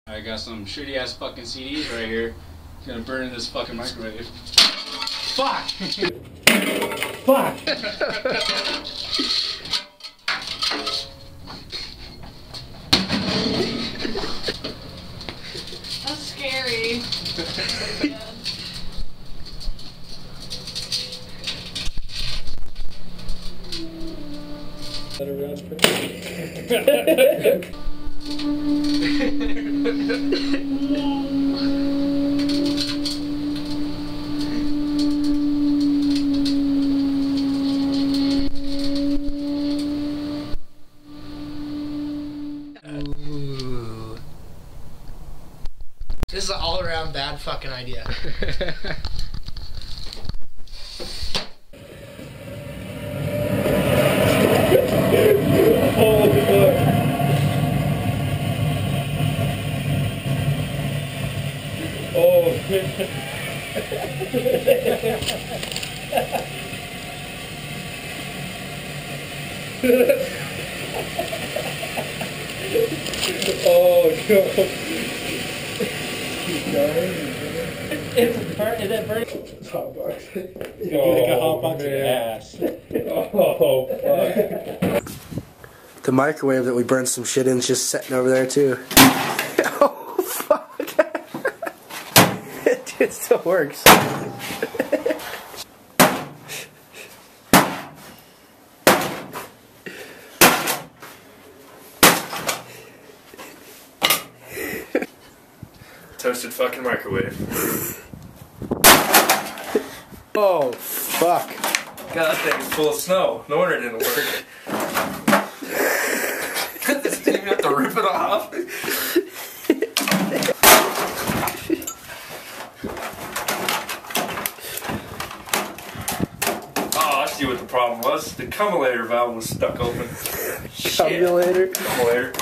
I got some shitty ass fucking CDs right here. It's gonna burn in this fucking microwave. Fuck! Fuck! That's scary. Ooh. This is an all-around bad fucking idea. Oh, oh, God. It's burnt. Is it burnt? Hot box. Like a hot box of ass. Oh, fuck. The microwave that we burned some shit in is just sitting over there too. Oh fuck! It still works. Toasted fucking microwave. Oh fuck! God, that thing's full of snow. No wonder it didn't work. Did you have to rip it off? Oh, I see what the problem was. The cumulator valve was stuck open. Cumulator? Cumulator.